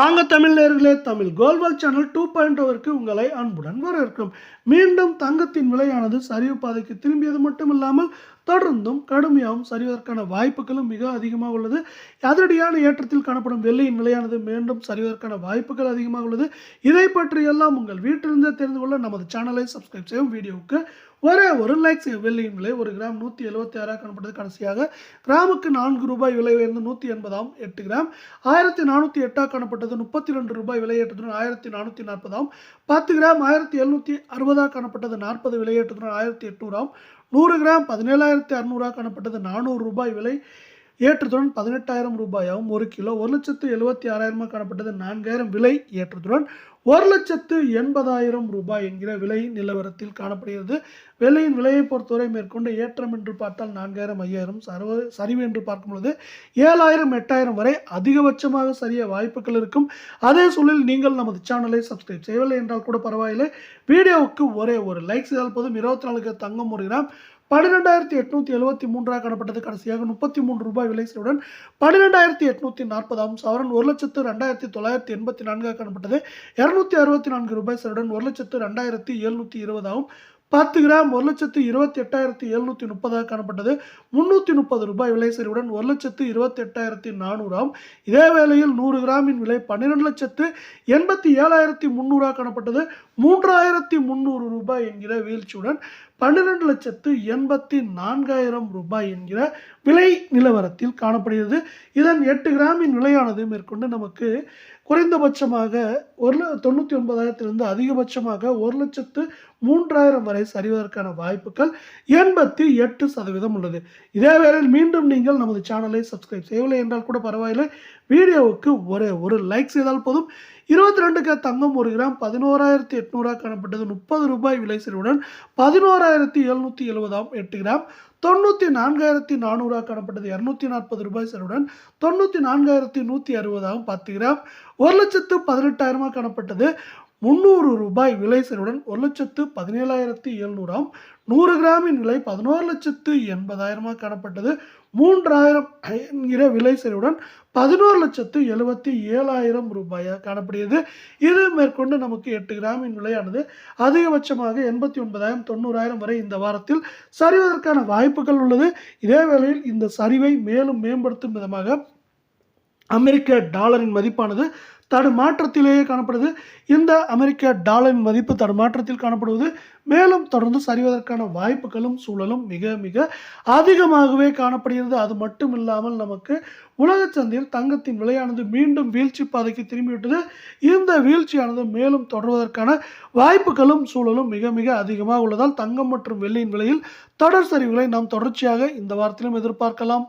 வாங்க தமிழ் நேயர்களே, தமிழ் கோல்வால் சேனல் 2.0ற்கு உங்களை அன்புடன் வரவேற்கிறோம். மீண்டும் தங்கத்தின் விலையானது சரிவு பாதைக்கு திரும்பியது மட்டுமில்லாமல் தொடர்ந்தும் கடுமையாகவும் சரிவதற்கான வாய்ப்புகளும் மிக அதிகமாக உள்ளது. அதிரடியான ஏற்றத்தில் காணப்படும் வெள்ளியின் விலையானது மீண்டும் சரிவதற்கான வாய்ப்புகள் அதிகமாக உள்ளது. இதை பற்றி எல்லாம் உங்கள் வீட்டிலிருந்தே தெரிந்து கொள்ள நமது சேனலை சப்ஸ்கிரைப் செய்யும். வீடியோவுக்கு ஒரே ஒரு லைக் செய்யும். வெள்ளியின் விலை ஒரு கிராம் 176 காணப்பட்டது. கடைசியாக கிராமுக்கு 4 ரூபாய் விலை உயர்ந்து 180 8 கிராம் 1408 காணப்பட்டது. 32 ரூபாய் விலையேற்றத்துடன் 1440 10 கிராம் 1760 காணப்பட்டது. 40 விலையேற்றத்துடன் 1800 100 கிராம் 17,600 காணப்பட்டது. 400 ரூபாய் விலை ஏற்றத்துடன் 18,000 ரூபாயாகவும் 1 கிலோ 1,76,000 காணப்பட்டது. 4,000 விலை ஏற்றத்துடன் 1,80,000 ரூபாய் என்கிற விலை நிலவரத்தில் காணப்படுகிறது. வெள்ளியின் விலையை பொறுத்தவரை மேற்கொண்டு ஏற்றம் என்று பார்த்தால் 4,000 5,000, சரிவு என்று பார்க்கும் பொழுது 7,000 8,000 வரை அதிகபட்சமாக சரிய வாய்ப்புகள் இருக்கும். அதே சூழலில் நீங்கள் நமது சேனலை சப்ஸ்கிரைப் செய்யவில்லை என்றால் கூட பரவாயில்லை, வீடியோவுக்கு ஒரே ஒரு லைக் செய்தால் போதும். 24 தங்கம் 1 கிராம் 12,873 காணப்பட்டது. கடைசியாக 33 ரூபாய் விலை சரிவுடன் 12,840 சவரன் 1,02,984 காணப்பட்டது. 264 ரூபாய் சரிவுடன் 1,02,720 10 கிராம் 1,28,730 காணப்பட்டது. 330 ரூபாய் விலை சரிவுடன் 1,28,400 இதே வேளையில் 100 கிராமின் விலை 12,87,300 காணப்பட்டது. 3,300 ரூபாய் என்கிற வீழ்ச்சியுடன் 12,84,000 ரூபாய் என்கிற விலை நிலவரத்தில் காணப்படுகிறது. இதன் 8 கிராமின் விலையானது மேற்கொண்டு நமக்கு குறைந்தபட்சமாக 99,000 அதிகபட்சமாக 1,03,000 வரை சரிவதற்கான வாய்ப்புகள் 88% உள்ளது. இதே வேளையில் மீண்டும் நீங்கள் நமது சேனலை சப்ஸ்கிரைப் செய்யவில்லை என்றால் கூட பரவாயில்லை, வீடியோவுக்கு ஒரே ஒரு லைக் செய்தால் போதும். 22 தங்கம் 1 கிராம் 11,800 காணப்பட்டது. 30 ரூபாய் விலை சரிவுடன் 11,770 8 கிராம் 94,400 காணப்பட்டது. 240 ரூபாய் சரிவுடன் 94,160 10 கிராம் 1,18,000 காணப்பட்டது. 300 ரூபாய் விலை சரிவுடன் 1,17,700 100 கிராமின் விலை 11,80,000 காணப்பட்டது. 3,000 என்கிற விலை சரிவுடன் 11,77,000 ரூபாயாக காணப்படுகிறது. இது மேற்கொண்டு நமக்கு 8 கிராமின் விலையானது அதிகபட்சமாக 89,000 90,000 வரை இந்த வாரத்தில் சரிவதற்கான வாய்ப்புகள் உள்ளது. இதே வேளையில் இந்த சரிவை மேலும் மேம்படுத்தும் விதமாக அமெரிக்க டாலரின் மதிப்பானது தடுமாற்றத்திலேயே காணப்படுது. இந்த அமெரிக்க டாலரின் மதிப்பு தடுமாற்றத்தில் காணப்படுவது மேலும் தொடர்ந்து சரிவதற்கான வாய்ப்புகளும் சூழலும் மிக மிக அதிகமாகவே காணப்படுகிறது. அது மட்டும் இல்லாமல் நமக்கு உலக சந்தையில் தங்கத்தின் விலையானது மீண்டும் வீழ்ச்சி பாதைக்கு திரும்பிவிட்டது. இந்த வீழ்ச்சியானது மேலும் தொடர்வதற்கான வாய்ப்புகளும் சூழலும் மிக மிக அதிகமாக உள்ளதால் தங்கம் மற்றும் வெள்ளியின் விலையில் தொடர் சரிவுகளை நாம் தொடர்ச்சியாக இந்த வாரத்திலும் எதிர்பார்க்கலாம்.